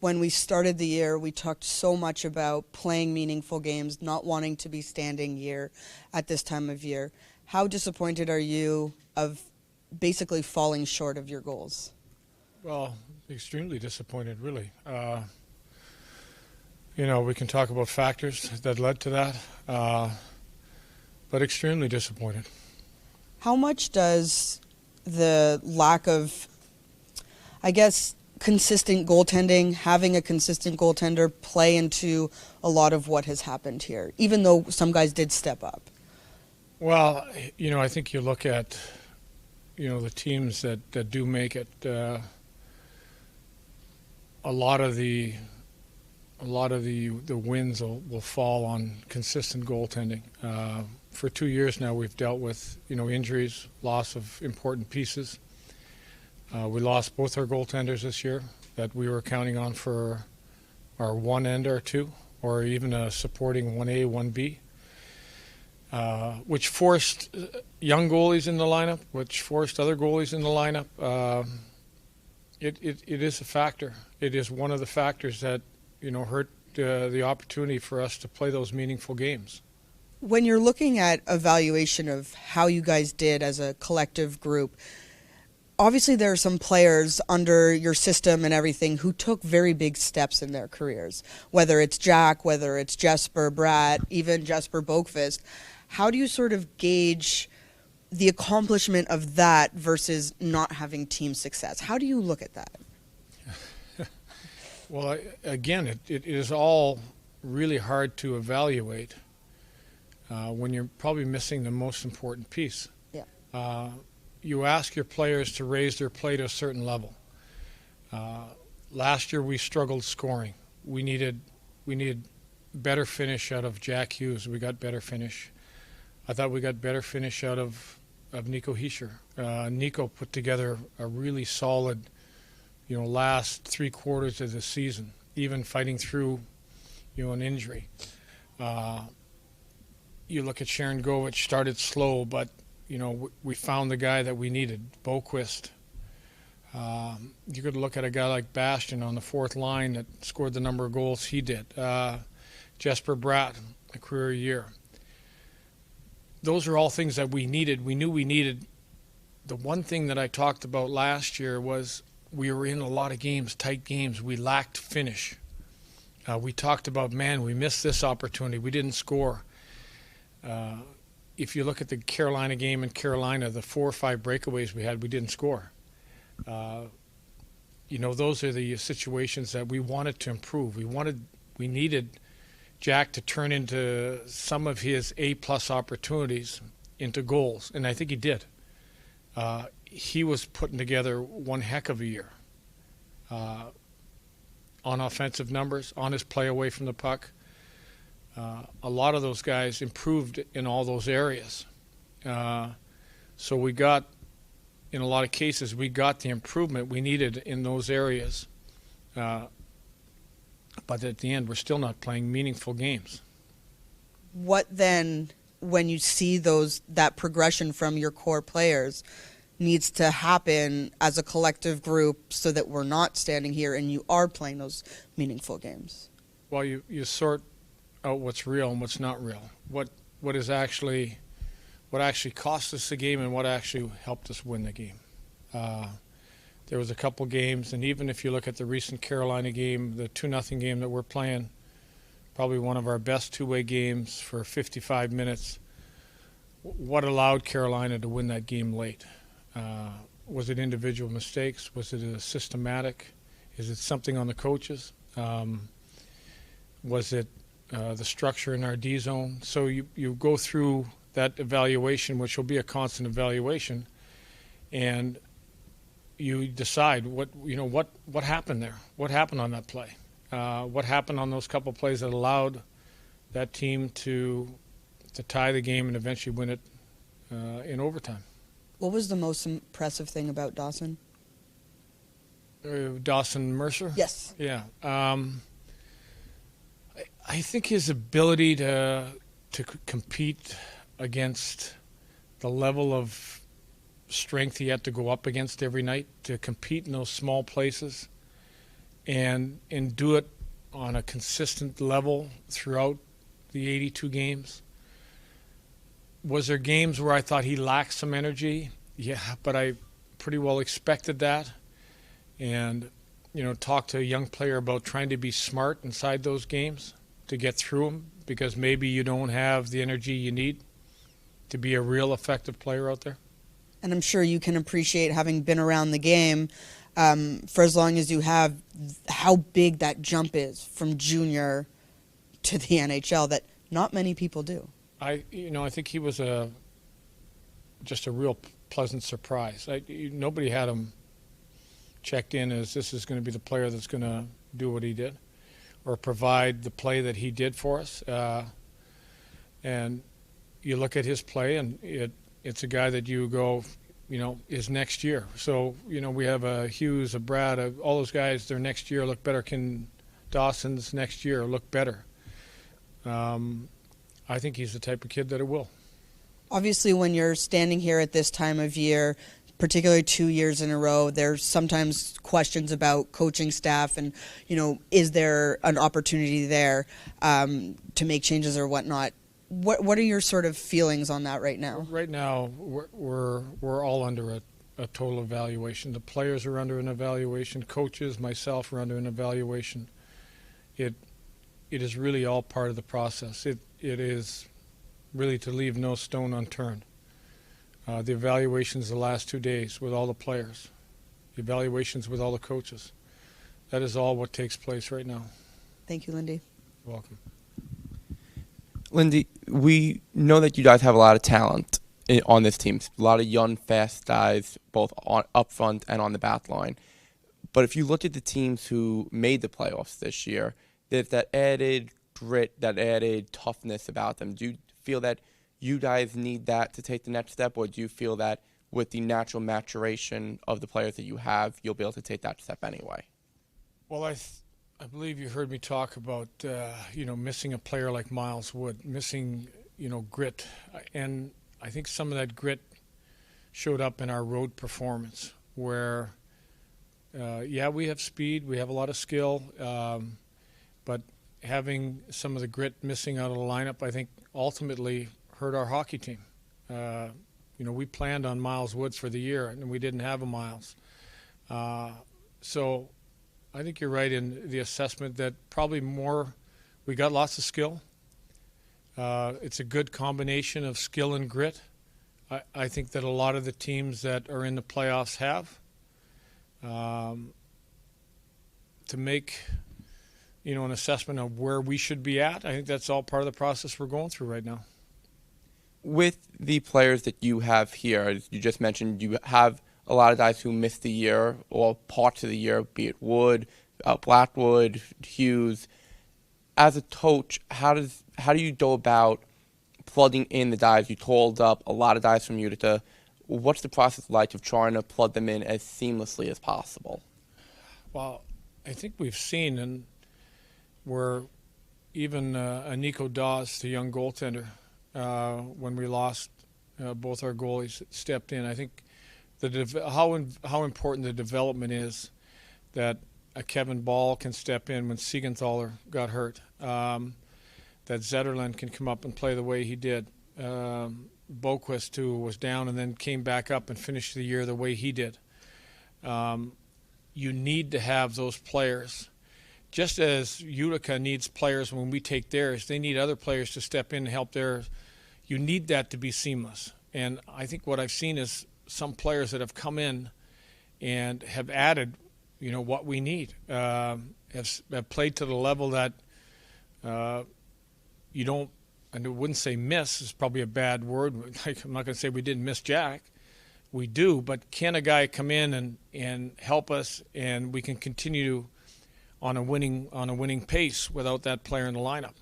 when we started the year, we talked so much about playing meaningful games, not wanting to be standing here at this time of year. How disappointed are you of basically falling short of your goals? Well, extremely disappointed, really. We can talk about factors that led to that, but extremely disappointed. How much does the lack of, I guess, consistent goaltending, having a consistent goaltender, play into a lot of what has happened here, even though some guys did step up? Well, I think you look at, the teams that do make it. A lot of the wins will fall on consistent goaltending. For 2 years now, we've dealt with injuries, loss of important pieces. We lost both our goaltenders this year that we were counting on for our one end or two, or even a supporting 1A, 1B, which forced young goalies in the lineup, which forced other goalies in the lineup. It is a factor. It is one of the factors that hurt the opportunity for us to play those meaningful games. When you're looking at evaluation of how you guys did as a collective group, obviously there are some players under your system and everything who took very big steps in their careers, whether it's Jack, whether it's Jesper Bratt, even Jesper Boqvist. How do you sort of gauge the accomplishment of that versus not having team success? How do you look at that? Well, again, it is all really hard to evaluate when you're probably missing the most important piece. Yeah. You ask your players to raise their play to a certain level. Last year we struggled scoring. We needed better finish out of Jack Hughes. We got better finish. I thought we got better finish out of Nico Hischier. Nico put together a really solid last 3 quarters of the season, even fighting through, an injury. You look at Sharon Govich, started slow, but, we found the guy that we needed, Boqvist. You could look at a guy like Bastian on the fourth line that scored the number of goals he did. Jesper Bratt, a career year. Those are all things that we needed. We knew we needed. The one thing that I talked about last year was we were in a lot of games, tight games. We lacked finish. We talked about, we missed this opportunity. We didn't score. If you look at the Carolina game in Carolina, the 4 or 5 breakaways we had, we didn't score. Those are the situations that we wanted to improve. We needed Jack to turn into some of his A-plus opportunities into goals, and I think he did. He was putting together one heck of a year on offensive numbers, on his play away from the puck. A lot of those guys improved in all those areas. So we got, in a lot of cases, we got the improvement we needed in those areas. But at the end, we're still not playing meaningful games. What then, when you see that progression from your core players, needs to happen as a collective group so that we're not standing here and you are playing those meaningful games? Well, you sort out what's real and what's not real. What actually cost us the game and what actually helped us win the game. There was a couple games, and even if you look at the recent Carolina game, the 2-0 game that we're playing, probably one of our best two-way games for 55 minutes. What allowed Carolina to win that game late? Was it individual mistakes? Was it a systematic? Is it something on the coaches? Was it the structure in our D zone? So you go through that evaluation, which will be a constant evaluation, and you decide what happened there. What happened on that play? What happened on those couple plays that allowed that team to tie the game and eventually win it in overtime? What was the most impressive thing about Dawson? Dawson Mercer? Yes. Yeah. I think his ability to compete against the level of strength he had to go up against every night, to compete in those small places, and do it on a consistent level throughout the 82 games. Was there games where I thought he lacked some energy? Yeah, but I pretty well expected that. And, talk to a young player about trying to be smart inside those games to get through them, because maybe you don't have the energy you need to be a real effective player out there. And I'm sure you can appreciate, having been around the game for as long as you have, how big that jump is from junior to the NHL that not many people do. I think he was just a real pleasant surprise. Nobody had him checked in as this is going to be the player that's going to do what he did or provide the play that he did for us. And you look at his play, and it's a guy that you go, is next year. So, we have a Hughes, a Brad, all those guys, their next year look better. Can Dawson's next year look better? I think he's the type of kid that it will. Obviously, when you're standing here at this time of year, particularly 2 years in a row, there's sometimes questions about coaching staff and, is there an opportunity there to make changes or whatnot? What are your sort of feelings on that right now? Right now, we're all under a total evaluation. The players are under an evaluation. Coaches, myself, are under an evaluation. It is really all part of the process. It is really to leave no stone unturned. The evaluations the last 2 days with all the players, the evaluations with all the coaches. That is all what takes place right now. Thank you, Lindy. You're welcome. Lindy, we know that you guys have a lot of talent on this team. A lot of young, fast guys, both up front and on the back line. But if you look at the teams who made the playoffs this year, there's that added grit, that added toughness about them. Do you feel that you guys need that to take the next step, or do you feel that with the natural maturation of the players that you have, you'll be able to take that step anyway? Well, I believe you heard me talk about, missing a player like Miles Wood, missing, grit. And I think some of that grit showed up in our road performance where, we have speed, we have a lot of skill, but having some of the grit missing out of the lineup, I think ultimately hurt our hockey team. We planned on Miles Woods for the year, and we didn't have a Miles. So I think you're right in the assessment that probably we got lots of skill. It's a good combination of skill and grit. I think that a lot of the teams that are in the playoffs have. To make an assessment of where we should be at, I think that's all part of the process we're going through right now. With the players that you have here, as you just mentioned, you have a lot of guys who missed the year or parts of the year, be it Wood, Blackwood, Hughes. As a coach, how do you go about plugging in the guys? You called up a lot of guys from Utica. What's the process like of trying to plug them in as seamlessly as possible? Well, I think we've seen, and where even Nico Dawes, the young goaltender, when we lost both our goalies, stepped in. I think how important the development is that a Kevin Ball can step in when Siegenthaler got hurt, that Zetterlund can come up and play the way he did. Boquist, who was down and then came back up and finished the year the way he did. You need to have those players. Just as Utica needs players when we take theirs, they need other players to step in and help theirs. You need that to be seamless. And I think what I've seen is some players that have come in and have added, what we need, have played to the level that you don't, and I wouldn't say miss is probably a bad word. Like, I'm not going to say we didn't miss Jack. We do, but can a guy come in and help us, and we can continue on a winning pace without that player in the lineup?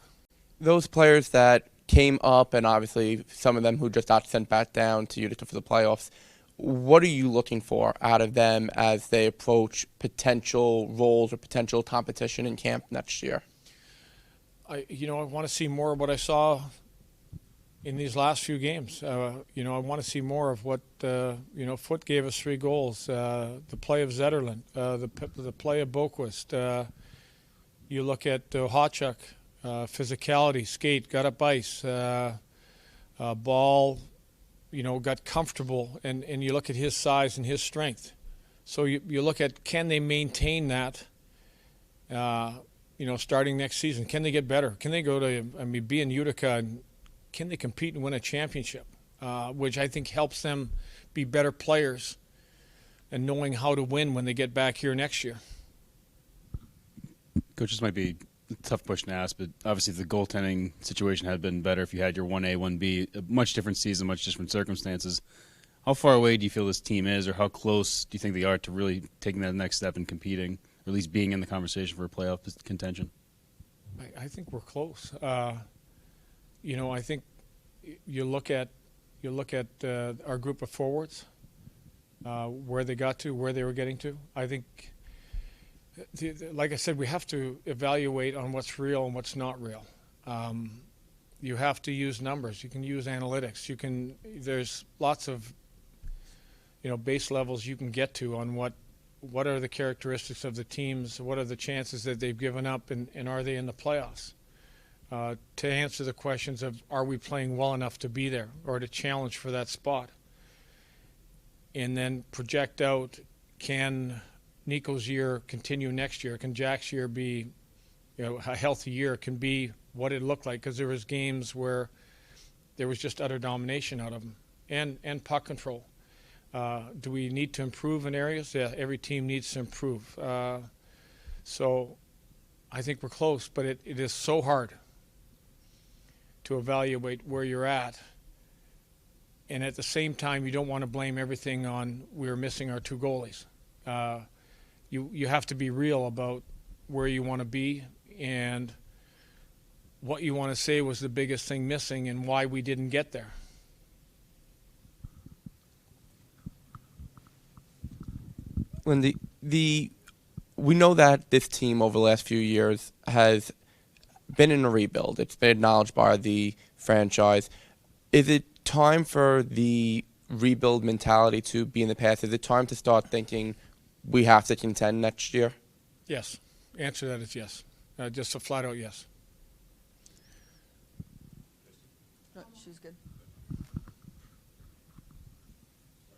Those players that came up, and obviously some of them who just got sent back down to Utica for the playoffs, what are you looking for out of them as they approach potential roles or potential competition in camp next year? I want to see more of what I saw in these last few games. I want to see more of what, Foot gave us 3 goals. The play of Zetterlund, the play of Boquist. You look at Hotchuk, physicality, skate, got up ice, ball, got comfortable, and you look at his size and his strength. So you look at, can they maintain that, starting next season? Can they get better? Can they go to, be in Utica, and can they compete and win a championship? Which I think helps them be better players and knowing how to win when they get back here next year. Coach, this might be a tough question to ask, but obviously if the goaltending situation had been better, if you had your 1A, 1B, a much different season, much different circumstances, how far away do you feel this team is, or how close do you think they are to really taking that next step and competing, or at least being in the conversation for a playoff contention? I think we're close. I think you look at our group of forwards, where they got to, where they were getting to. I think, like I said, we have to evaluate on what's real and what's not real. You have to use numbers. You can use analytics. There's lots of base levels you can get to on what are the characteristics of the teams, what are the chances that they've given up, and are they in the playoffs? To answer the questions of, are we playing well enough to be there or to challenge for that spot? And then project out, can Nico's year continue next year? Can Jack's year be a healthy year? Can be what it looked like? Because there was games where there was just utter domination out of them, and puck control. Do we need to improve in areas? Yeah, every team needs to improve. So I think we're close, but it is so hard to evaluate where you're at. And at the same time, you don't want to blame everything on we're missing our 2 goalies. You have to be real about where you want to be and what you want to say was the biggest thing missing and why we didn't get there. Lindy, we know that this team over the last few years has been in a rebuild. It's been acknowledged by the franchise. Is it time for the rebuild mentality to be in the past? Is it time to start thinking we have to contend next year? Yes. Answer to that is yes. Just a flat out yes. She's good.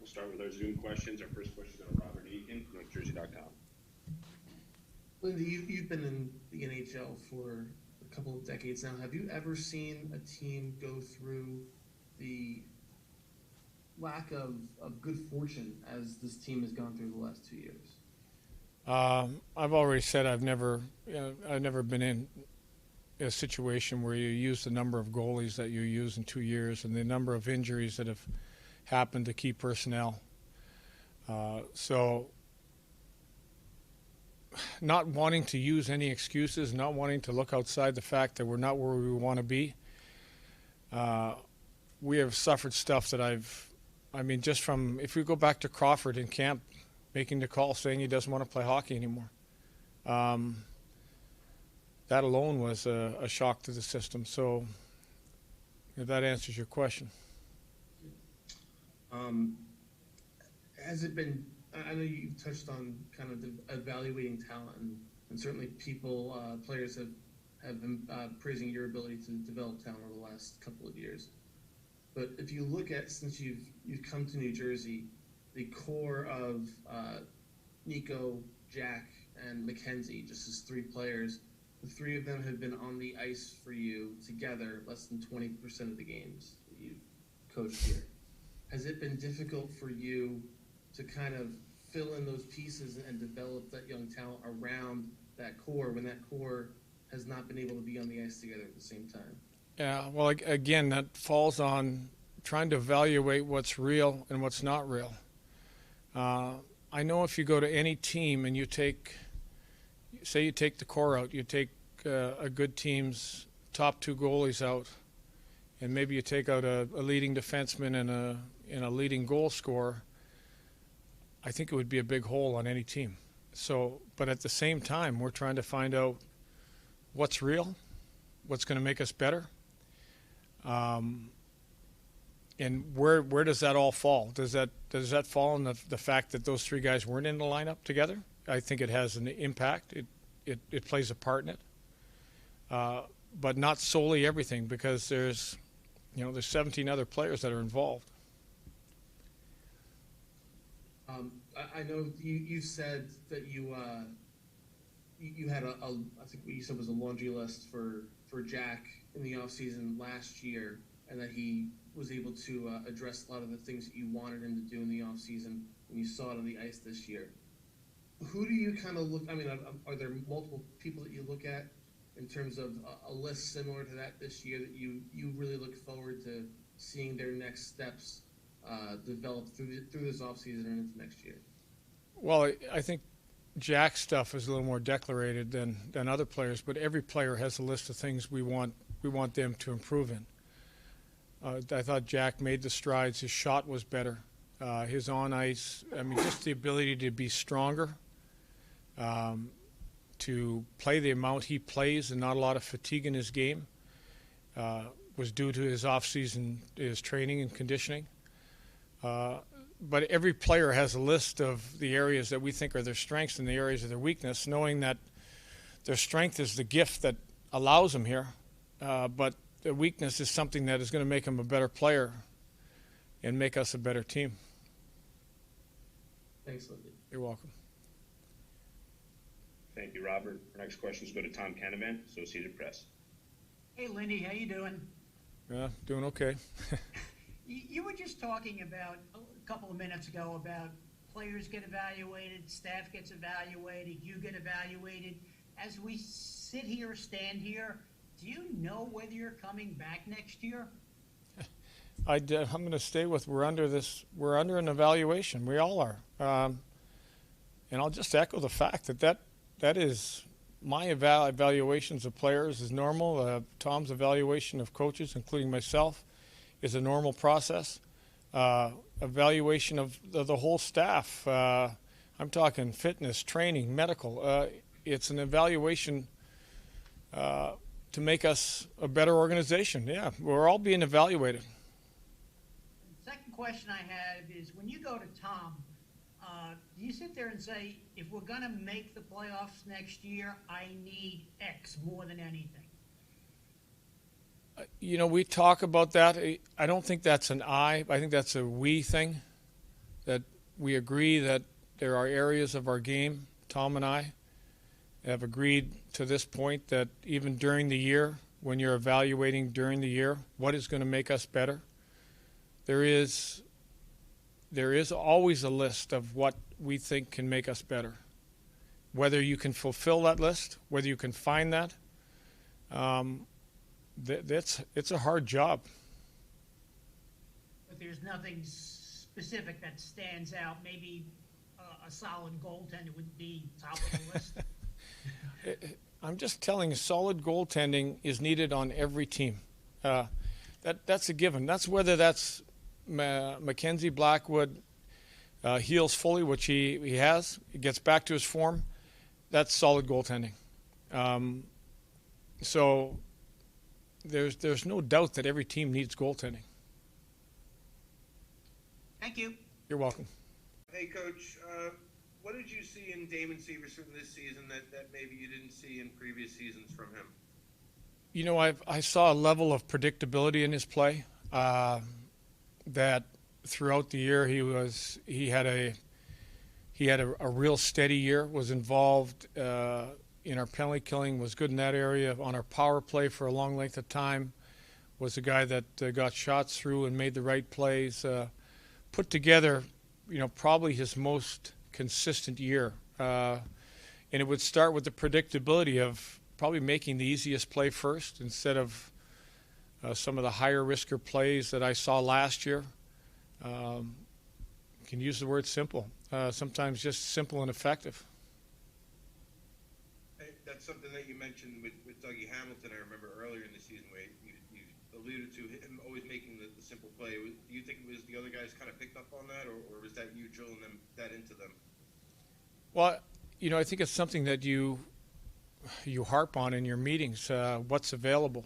We'll start with our Zoom questions. Our first question is on Robert Eakin from NorthJersey.com. Lindy, you've been in the NHL for a couple of decades now. Have you ever seen a team go through the lack of good fortune as this team has gone through the last 2 years? I've already said I've never been in a situation where you use the number of goalies that you use in 2 years and the number of injuries that have happened to key personnel. So not wanting to use any excuses, not wanting to look outside the fact that we're not where we want to be. We have suffered stuff that just from, if we go back to Crawford in camp, making the call saying he doesn't want to play hockey anymore. That alone was a shock to the system. So if that answers your question. Has it been, I know you touched on kind of the evaluating talent, and certainly players have been praising your ability to develop talent over the last couple of years. But if you look at, since you've come to New Jersey, the core of Nico, Jack, and McKenzie, just as 3 players, the 3 of them have been on the ice for you together less than 20% of the games that you've coached here. Has it been difficult for you to kind of fill in those pieces and develop that young talent around that core when that core has not been able to be on the ice together at the same time? Yeah, well, again, that falls on trying to evaluate what's real and what's not real. I know if you go to any team and you take the core out, you take a good team's top 2 goalies out, and maybe you take out a leading defenseman and a leading goal scorer, I think it would be a big hole on any team. So, but at the same time, we're trying to find out what's real, what's going to make us better. And where does that all fall? Does that fall on the fact that those three guys weren't in the lineup together? I think it has an impact. It plays a part in it, but not solely everything, because there's 17 other players that are involved. I know you said that you had I think what you said was a laundry list for Jack in the offseason last year, and that he was able to address a lot of the things that you wanted him to do in the offseason, and you saw it on the ice this year. Who do you kind of look? I mean, are there multiple people that you look at in terms of a list similar to that this year that you really look forward to seeing their next steps develop through this offseason and into next year? Well, I think Jack's stuff is a little more declarated than other players, but every player has a list of things we want them to improve in. I thought Jack made the strides. His shot was better. His on ice, just the ability to be stronger, to play the amount he plays and not a lot of fatigue in his game, was due to his off-season, his training and conditioning. But every player has a list of the areas that we think are their strengths and the areas of their weakness, knowing that their strength is the gift that allows them here, but the weakness is something that is going to make them a better player and make us a better team. Thanks, Lindy. You're welcome. Thank you, Robert. Our next questions go to Tom Canavan, Associated Press. Hey, Lindy, how you doing? Doing okay. You were just talking about a couple of minutes ago about players get evaluated, staff gets evaluated, you get evaluated. As we stand here, do you know whether you're coming back next year? I'm going to stay with we're under an evaluation. We all are. And I'll just echo the fact that is my evaluations of players is normal. Tom's evaluation of coaches, including myself, is a normal process. Evaluation of the whole staff. I'm talking fitness, training, medical. It's an evaluation to make us a better organization. Yeah, we're all being evaluated. The second question I have is, when you go to Tom, do you sit there and say, if we're going to make the playoffs next year, I need X more than anything? We talk about that. I don't think that's an I think that's a we thing, that we agree that there are areas of our game, Tom and I have agreed to this point, that even during the year, when you're evaluating during the year, what is going to make us better, there is always a list of what we think can make us better. Whether you can fulfill that list, whether you can find that, it's a hard job. But there's nothing specific that stands out. Maybe a solid goaltender would be top of the list. I'm just telling you, solid goaltending is needed on every team. That's a given. That's whether that's Mackenzie Blackwood heals fully, which he has. He gets back to his form. That's solid goaltending. So there's no doubt that every team needs goaltending. Thank you. You're welcome. Hey, Coach, what did you see in Damon Severson this season that maybe you didn't see in previous seasons from him? I saw a level of predictability in his play that throughout the year he had a real steady year, was involved in our penalty killing, was good in that area. On our power play for a long length of time, was a guy that got shots through and made the right plays. Put together, probably his most consistent year. And it would start with the predictability of probably making the easiest play first instead of some of the higher risker plays that I saw last year. Can use the word simple. Sometimes just simple and effective. That's something that you mentioned with Dougie Hamilton, I remember earlier in the season, where you alluded to him always making the simple play. Do you think it was the other guys kind of picked up on that, or was that you drilling that into them? Well, I think it's something that you harp on in your meetings, what's available.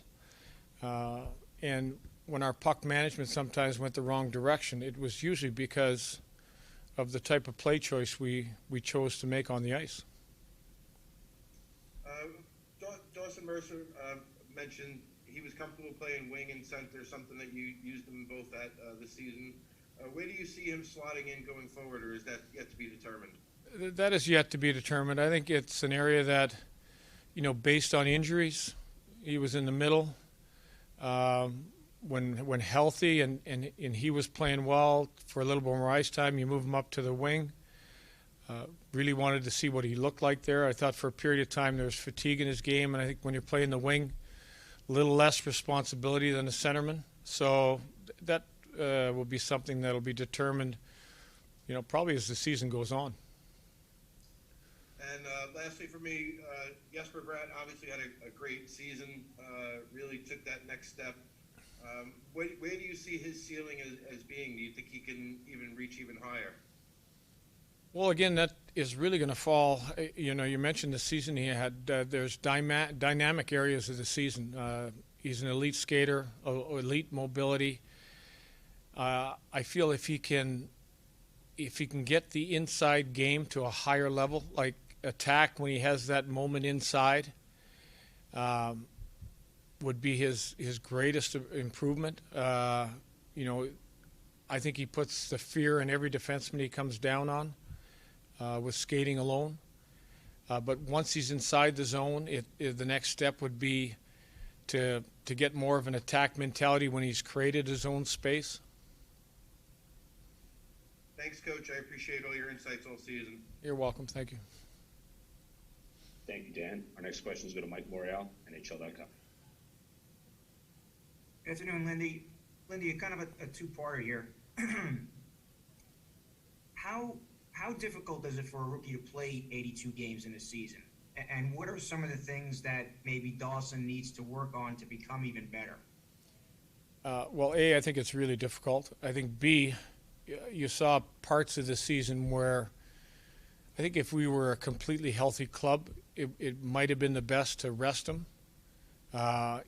And when our puck management sometimes went the wrong direction, it was usually because of the type of play choice we chose to make on the ice. Dawson Mercer mentioned he was comfortable playing wing and center, something that you used him both at this season. Where do you see him slotting in going forward, or is that yet to be determined? That is yet to be determined. I think it's an area that, based on injuries, he was in the middle. When healthy and he was playing well for a little bit more ice time, you move him up to the wing. Really wanted to see what he looked like there. I thought for a period of time there was fatigue in his game, and I think when you're playing the wing, a little less responsibility than the centerman. So that will be something that will be determined, probably as the season goes on. And lastly for me, Jesper Bratt obviously had a great season, really took that next step. Where do you see his ceiling as being? Do you think he can even reach even higher? Well, again, that is really going to fall. You mentioned the season he had. There's dynamic areas of the season. He's an elite skater, elite mobility. I feel if he can get the inside game to a higher level, like attack when he has that moment inside, would be his greatest improvement. I think he puts the fear in every defenseman he comes down on with skating alone. But once he's inside the zone, the next step would be to get more of an attack mentality when he's created his own space. Thanks, Coach. I appreciate all your insights all season. You're welcome. Thank you. Thank you, Dan. Our next question is going to Mike Morreale, NHL.com. Good afternoon, Lindy. Lindy, kind of a two-parter here. How difficult is it for a rookie to play 82 games in a season? And what are some of the things that maybe Dawson needs to work on to become even better? Well, A, I think it's really difficult. I think B, you saw parts of the season where I think if we were a completely healthy club, it might have been the best to rest him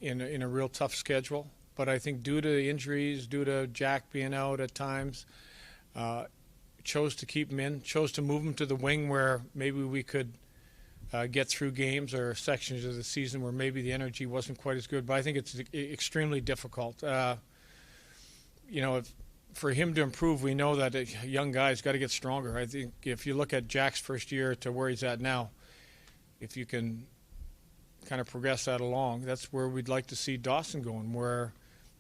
in a real tough schedule. But I think due to injuries, due to Jack being out at times, chose to keep him in, chose to move him to the wing where maybe we could get through games or sections of the season where maybe the energy wasn't quite as good. But I think it's extremely difficult. For him to improve, we know that a young guy's got to get stronger. I think if you look at Jack's first year to where he's at now, if you can kind of progress that along, that's where we'd like to see Dawson going, where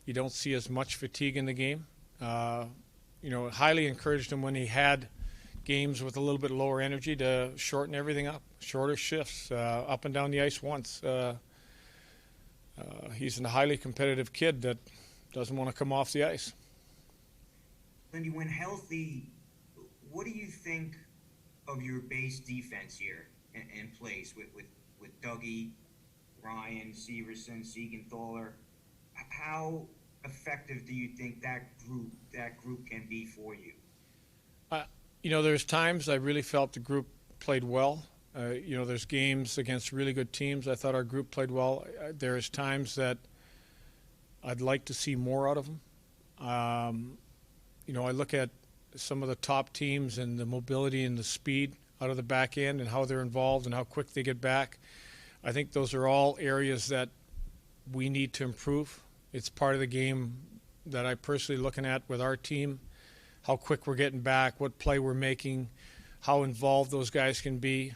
you don't see as much fatigue in the game. Highly encouraged him when he had games with a little bit lower energy to shorten everything up, shorter shifts, up and down the ice once. He's a highly competitive kid that doesn't want to come off the ice. Lindy, when healthy, what do you think of your base defense here in place with Dougie, Ryan, Severson, Siegenthaler? How effective do you think that group can be for you? There's times I really felt the group played well. There's games against really good teams. I thought our group played well. There's times that I'd like to see more out of them. I look at some of the top teams and the mobility and the speed out of the back end and how they're involved and how quick they get back. I think those are all areas that we need to improve. It's part of the game that I'm personally looking at with our team, how quick we're getting back, what play we're making, how involved those guys can be.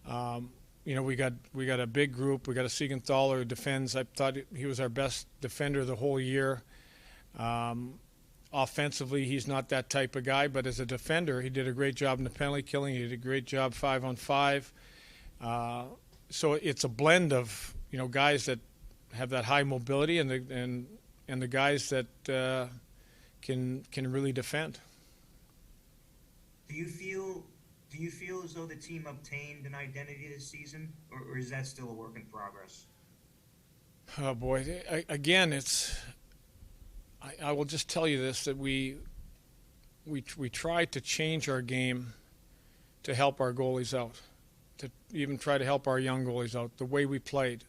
We got a big group. We got a Siegenthaler who defends. I thought he was our best defender the whole year. Offensively, he's not that type of guy, but as a defender, he did a great job in the penalty killing. He did a great job 5-on-5. So it's a blend of guys that have that high mobility and the guys that can really defend. Do you feel as though the team obtained an identity this season, or is that still a work in progress? Oh boy! Again, I will just tell you this, that we tried to change our game to help our goalies out, to even try to help our young goalies out, the way we played.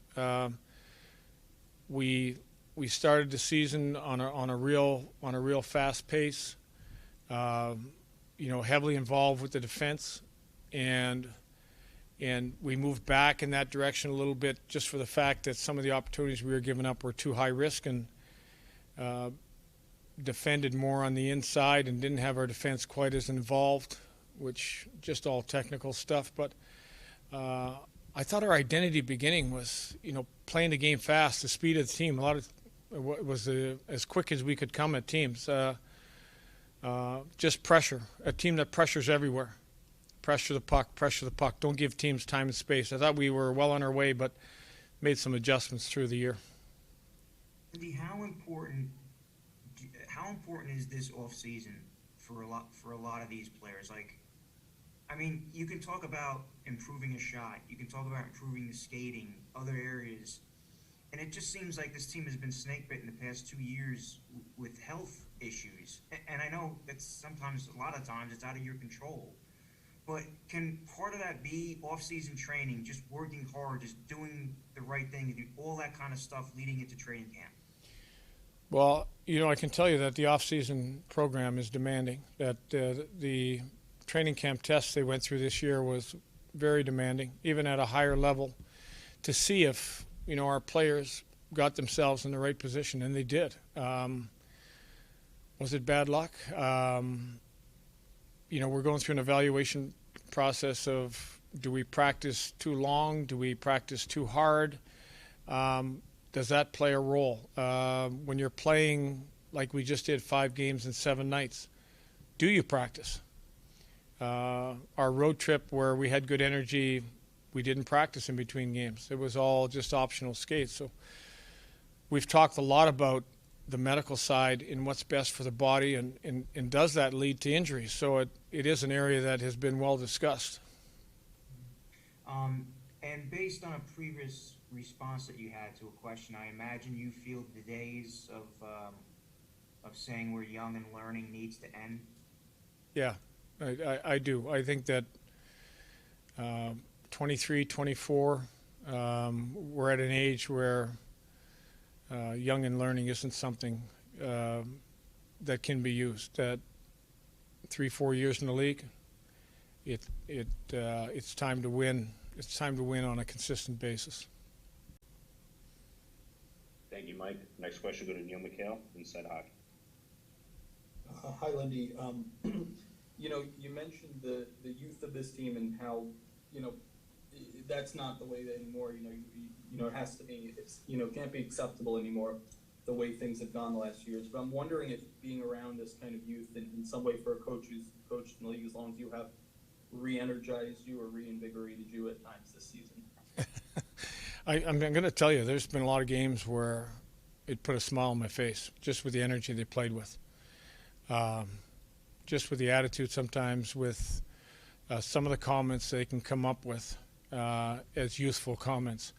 We we started the season on a real fast pace. Heavily involved with the defense, and we moved back in that direction a little bit just for the fact that some of the opportunities we were giving up were too high risk, and defended more on the inside and didn't have our defense quite as involved, which just all technical stuff. But I thought our identity beginning was, playing the game fast, the speed of the team. A lot of it was as quick as we could come at teams. Just pressure, a team that pressures everywhere. Pressure the puck. Don't give teams time and space. I thought we were well on our way, but made some adjustments through the year. Andy, how important is this off season for a lot of these players? Like, I mean, you can talk about improving a shot, you can talk about improving the skating, other areas, and it just seems like this team has been snake bitten the past 2 years with health issues. And I know that's sometimes, a lot of times, it's out of your control. But can part of that be off-season training, just working hard, just doing the right thing, and all that kind of stuff leading into training camp? Well, I can tell you that the off-season program is demanding. That the training camp tests they went through this year was very demanding, even at a higher level, to see if our players got themselves in the right position, and they did. Was it bad luck? We're going through an evaluation process of, do we practice too long? Do we practice too hard? Does that play a role? When you're playing like we just did 5 games in 7 nights, do you practice? Our road trip where we had good energy, we didn't practice in between games. It was all just optional skates. So we've talked a lot about the medical side and what's best for the body, and does that lead to injuries? So it is an area that has been well discussed. And based on a previous response that you had to a question, I imagine you feel the days of saying we're young and learning needs to end? Yeah, I do. I think that 23, 24, we're at an age where young and learning isn't something that can be used. That 3-4 years in the league, it's time to win. It's time to win on a consistent basis. Thank you, Mike. Next question go to Neil McHale, Inside Hockey. Hi, Lindy. You mentioned the youth of this team and how, that's not the way anymore. It has to be. It's can't be acceptable anymore the way things have gone the last few years. But I'm wondering if being around this kind of youth in some way for a coach who's coached in the league as long as you have, re-energized you or reinvigorated you at times this season. I'm going to tell you, there's been a lot of games where it put a smile on my face just with the energy they played with, just with the attitude sometimes, with some of the comments they can come up with as youthful comments.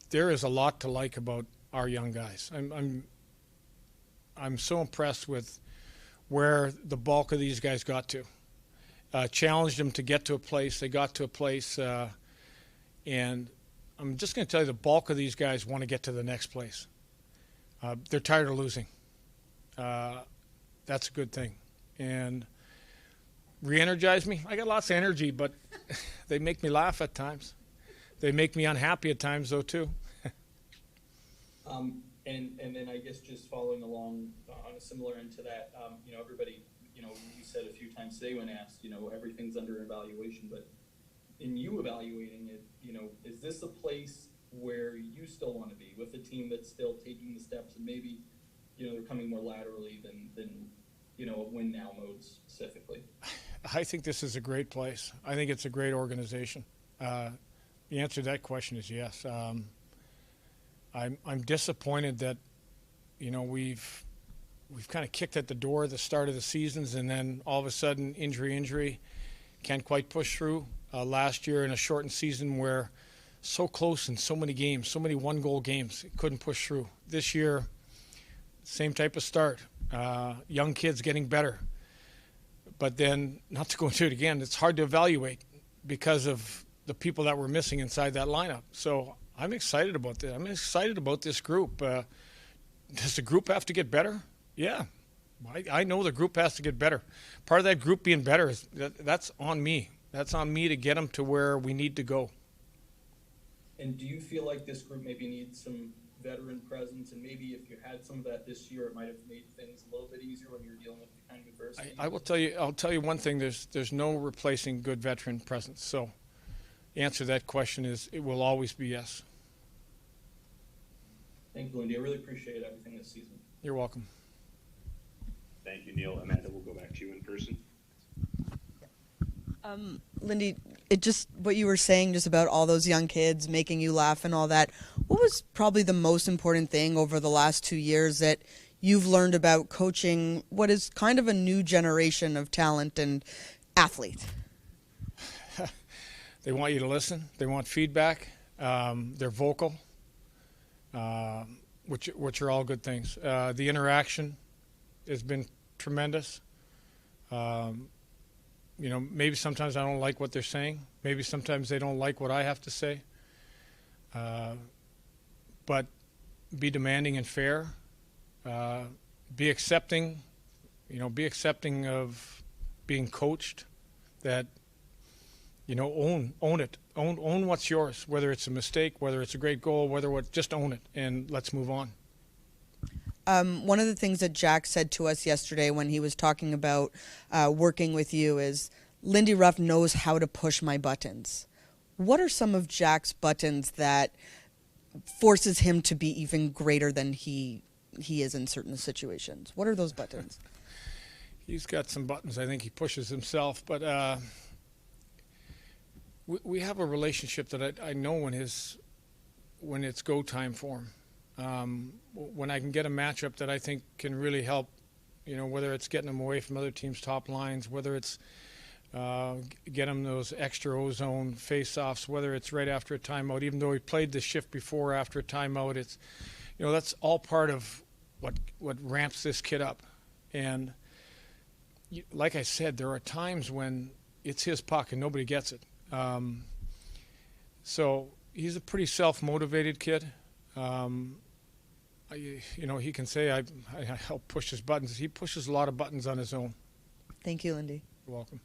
There is a lot to like about our young guys. I'm so impressed with where the bulk of these guys got to. Challenged them to get to a place. They got to a place, and I'm just going to tell you, the bulk of these guys want to get to the next place. They're tired of losing. That's a good thing. And re-energize me. I got lots of energy, but they make me laugh at times. They make me unhappy at times, though, too. And then I guess just following along on a similar end to that, everybody, you said a few times today when asked, everything's under evaluation, but in you evaluating it, is this a place where you still want to be with a team that's still taking the steps and maybe, they're coming more laterally than a win now mode specifically? I think this is a great place. I think it's a great organization. The answer to that question is yes. I'm disappointed that, we've kind of kicked at the door at the start of the seasons, and then all of a sudden injury, can't quite push through. Last year in a shortened season where so close in so many games, so many one-goal games, it couldn't push through. This year, same type of start. Young kids getting better. But then, not to go into it again, it's hard to evaluate because of the people that were missing inside that lineup. So I'm excited about this. I'm excited about this group. Does the group have to get better? Yeah. I know the group has to get better. Part of that group being better is that's on me. That's on me to get them to where we need to go. And do you feel like this group maybe needs some veteran presence, and maybe if you had some of that this year, it might have made things a little bit easier when you're dealing with the kind of adversity? I'll tell you one thing. There's no replacing good veteran presence. So, the answer to that question is it will always be yes. Thank you, Lindy. I really appreciate everything this season. You're welcome. Thank you, Neil. Amanda, we'll go back to you in person. Lindy, what you were saying just about all those young kids making you laugh and all that, what was probably the most important thing over the last 2 years that you've learned about coaching what is kind of a new generation of talent and athlete? They want you to listen. They want feedback. They're vocal, which are all good things. The interaction has been tremendous. Maybe sometimes I don't like what they're saying. Maybe sometimes they don't like what I have to say. But be demanding and fair. Be accepting. Be accepting of being coached. That. Own it. Own what's yours. Whether it's a mistake, whether it's a great goal, just own it and let's move on. One of the things that Jack said to us yesterday when he was talking about working with you is Lindy Ruff knows how to push my buttons. What are some of Jack's buttons that forces him to be even greater than he is in certain situations? What are those buttons? He's got some buttons I think he pushes himself, but we have a relationship that I know when it's go time for him. When I can get a matchup that I think can really help, whether it's getting him away from other teams' top lines, whether it's get him those extra ozone face-offs, whether it's right after a timeout, even though he played the shift before after a timeout, it's, that's all part of what ramps this kid up. And like I said, there are times when it's his puck and nobody gets it. So he's a pretty self-motivated kid. He can say I help push his buttons. He pushes a lot of buttons on his own. Thank you, Lindy. You're welcome.